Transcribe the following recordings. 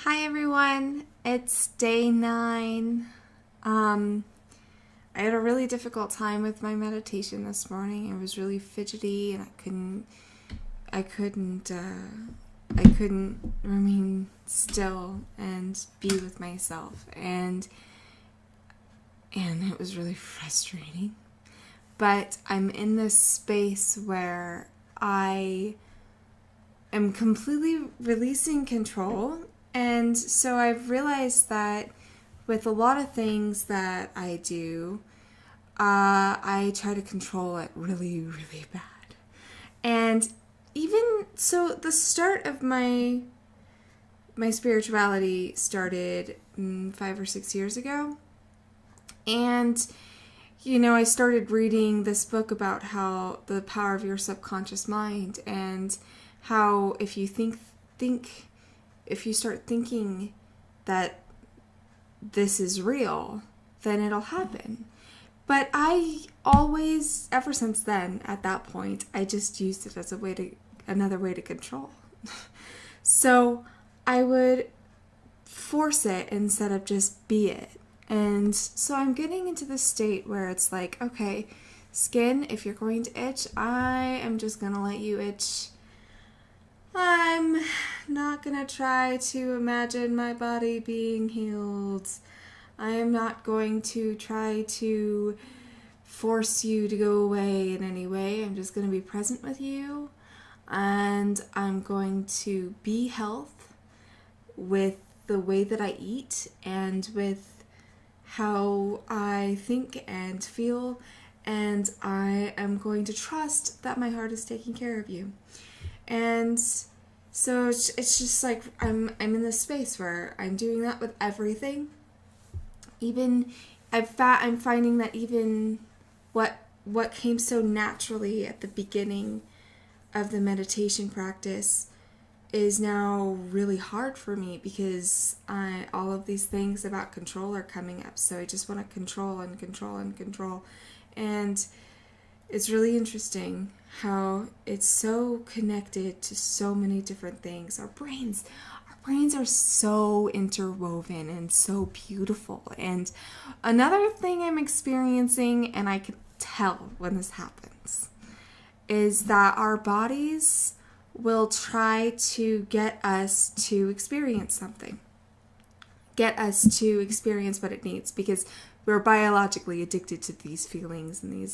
Hi everyone, it's day 9. I had a really difficult time with my meditation this morning. I was really fidgety and I couldn't remain still and be with myself, and it was really frustrating. But I'm in this space where I am completely releasing control. And so I've realized that with a lot of things that I do, I try to control it really, really bad. And even so, the start of my spirituality started 5 or 6 years ago. And I started reading this book about how the power of your subconscious mind, and how if you if you start thinking that this is real, then it'll happen. But I always, ever since then, at that point, I just used it as another way to control. So I would force it instead of just be it. And so I'm getting into this state where it's like, okay, skin, if you're going to itch, I am just going to let you itch. I'm not going to try to imagine my body being healed. I am not going to try to force you to go away in any way. I'm just going to be present with you. And I'm going to be health with the way that I eat and with how I think and feel. And I am going to trust that my heart is taking care of you. And so it's just like I'm in this space where I'm doing that with everything. Even I'm finding that even what came so naturally at the beginning of the meditation practice is now really hard for me, because all of these things about control are coming up. So I just want to control and control and control. And it's really interesting how it's so connected to so many different things. Our brains are so interwoven and so beautiful. And another thing I'm experiencing, and I can tell when this happens, is that our bodies will try to get us to experience something, get us to experience what it needs, because we're biologically addicted to these feelings and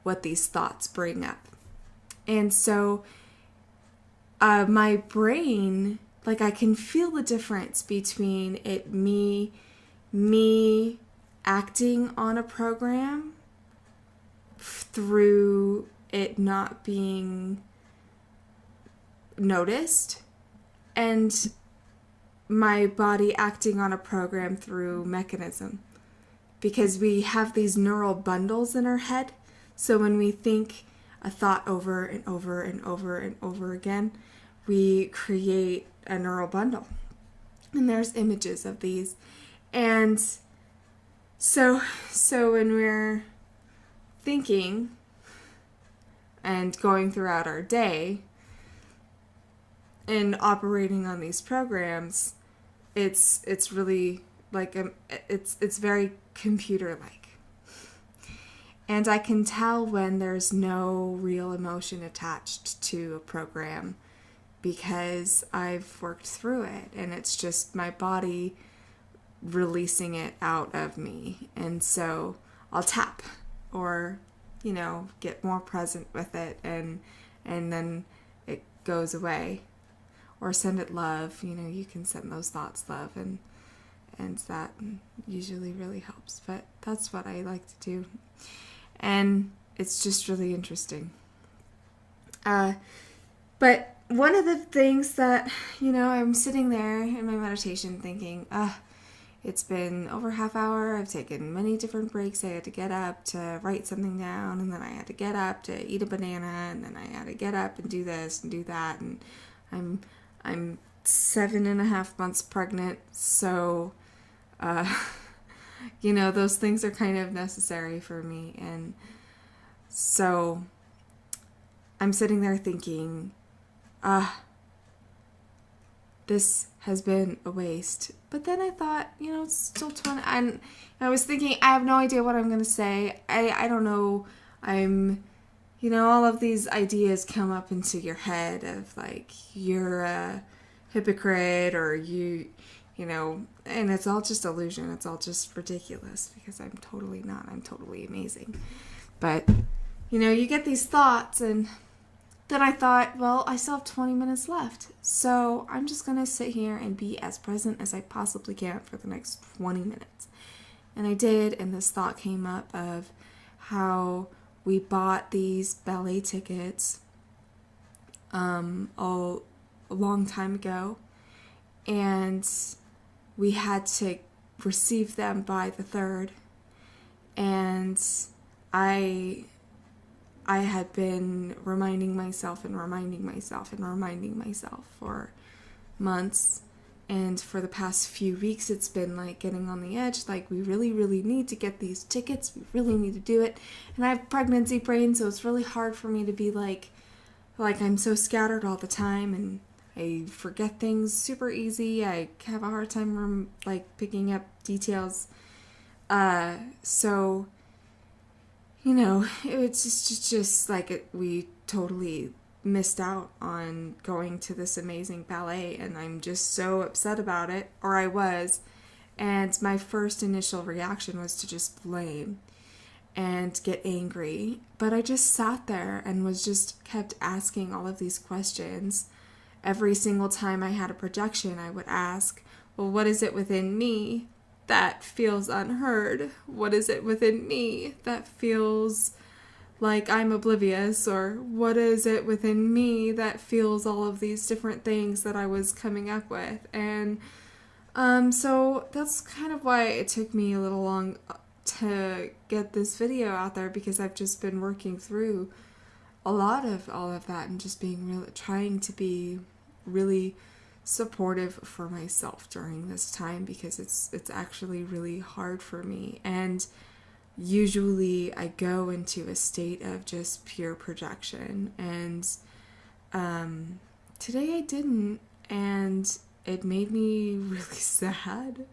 what these thoughts bring up. And so my brain, like, I can feel the difference between me acting on a program through it not being noticed, and my body acting on a program through mechanism, because we have these neural bundles in our head. So when we think a thought over and over and over and over again, we create a neural bundle. And there's images of these. And so when we're thinking and going throughout our day and operating on these programs, it's really like it's very computer-like. And I can tell when there's no real emotion attached to a program, because I've worked through it, and it's just my body releasing it out of me. And so I'll tap or, get more present with it, and then it goes away. Or send it love. You can send those thoughts love, and that usually really helps. But that's what I like to do. And it's just really interesting. But one of the things that, I'm sitting there in my meditation thinking, it's been over half hour. I've taken many different breaks. I had to get up to write something down, and then I had to get up to eat a banana, and then I had to get up and do this and do that. And I'm 7.5 months pregnant, so those things are kind of necessary for me. And so I'm sitting there thinking, this has been a waste. But then I thought, it's still 20. And I was thinking, I have no idea what I'm going to say. I don't know. All of these ideas come up into your head of like, you're a hypocrite, or and it's all just illusion. It's all just ridiculous, because I'm totally not. I'm totally amazing. But, you get these thoughts, and then I thought, well, I still have 20 minutes left. So I'm just going to sit here and be as present as I possibly can for the next 20 minutes. And I did, and this thought came up of how we bought these ballet tickets a long time ago, and we had to receive them by the 3rd, and I had been reminding myself for months, and for the past few weeks it's been like getting on the edge, like we really, really need to get these tickets, we really need to do it. And I have pregnancy brain, so it's really hard for me to be like I'm so scattered all the time, and I forget things super easy. I have a hard time picking up details. So it's just like we totally missed out on going to this amazing ballet, and I'm just so upset about it, or I was. And my first initial reaction was to just blame and get angry. But I just sat there and kept asking all of these questions. Every single time I had a projection, I would ask, well, what is it within me that feels unheard? What is it within me that feels like I'm oblivious? Or what is it within me that feels all of these different things that I was coming up with? And so that's kind of why it took me a little long to get this video out there, because I've just been working through a lot of all of that, and just trying to be really supportive for myself during this time, because it's actually really hard for me. And usually I go into a state of just pure projection, and today I didn't, and it made me really sad.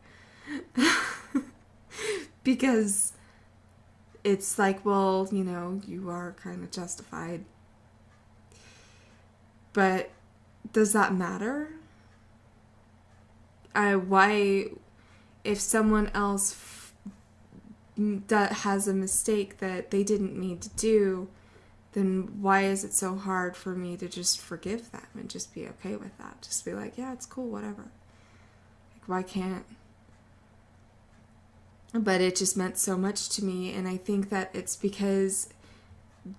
Because it's like, well, you are kind of justified, but does that matter? Why, if someone else that has a mistake that they didn't mean to do, then why is it so hard for me to just forgive them and just be okay with that? Just be like, yeah, it's cool, whatever. Like, why can't? But it just meant so much to me, and I think that it's because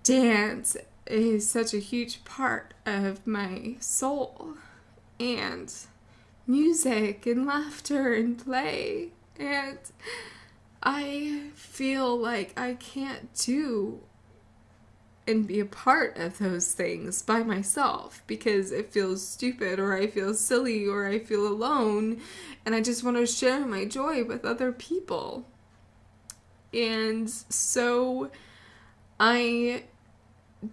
dance is such a huge part of my soul, and music and laughter and play, and I feel like I can't do and be a part of those things by myself, because it feels stupid, or I feel silly, or I feel alone, and I just want to share my joy with other people. And so I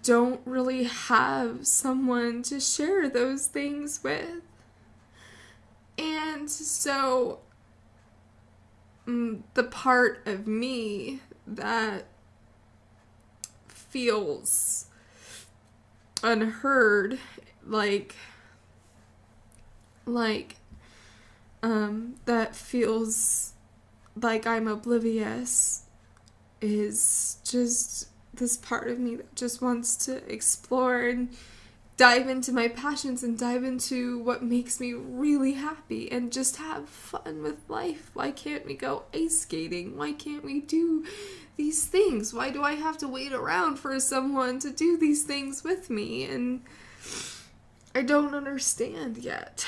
don't really have someone to share those things with. And so the part of me that feels unheard, that feels like I'm oblivious, is just this part of me that just wants to explore and dive into my passions and dive into what makes me really happy and just have fun with life. Why can't we go ice skating? Why can't we do these things? Why do I have to wait around for someone to do these things with me? And I don't understand yet.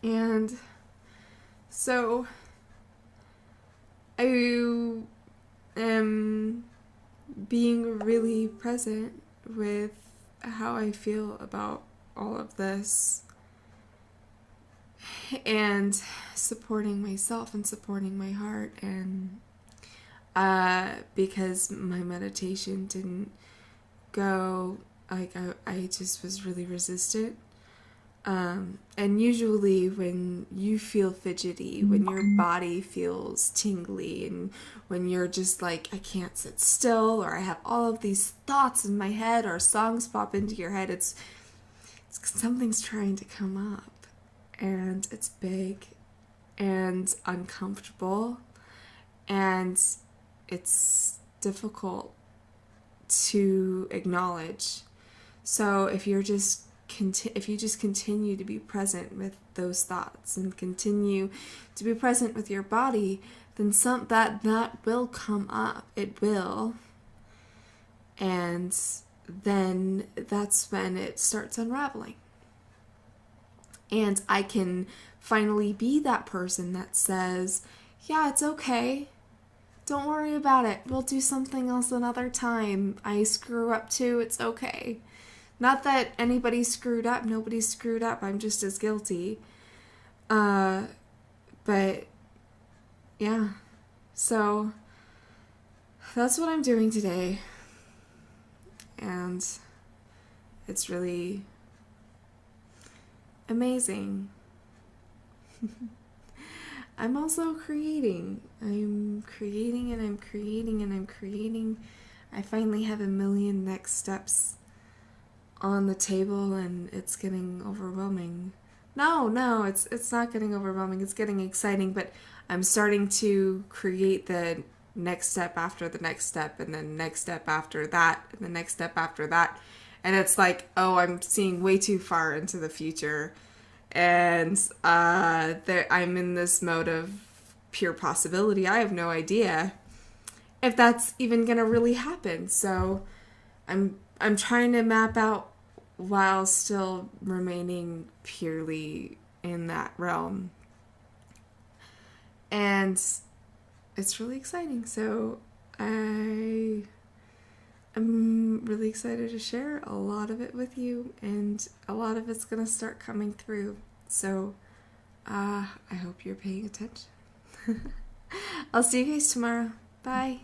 And so I am being really present with how I feel about all of this, and supporting myself and supporting my heart. And because my meditation didn't go, I just was really resistant And usually when you feel fidgety, when your body feels tingly, and when you're just like, I can't sit still, or I have all of these thoughts in my head, or songs pop into your head, it's something's trying to come up. And it's big and uncomfortable, and it's difficult to acknowledge. So if you just continue to be present with those thoughts and continue to be present with your body, then that will come up. It will. And then that's when it starts unraveling. And I can finally be that person that says, yeah, it's okay. Don't worry about it. We'll do something else another time. I screw up too. It's okay. Not that anybody screwed up. Nobody's screwed up. I'm just as guilty. But yeah. So that's what I'm doing today. And it's really amazing. I'm also creating. I'm creating and I'm creating and I'm creating. I finally have a million next steps on the table, and it's getting overwhelming. No, it's not getting overwhelming. It's getting exciting, but I'm starting to create the next step after the next step, and then next step after that, and the next step after that. And it's like, oh, I'm seeing way too far into the future. And I'm in this mode of pure possibility. I have no idea if that's even gonna really happen. So I'm trying to map out while still remaining purely in that realm. And it's really exciting. So I'm really excited to share a lot of it with you, and a lot of it's going to start coming through. So I hope you're paying attention. I'll see you guys tomorrow. Bye.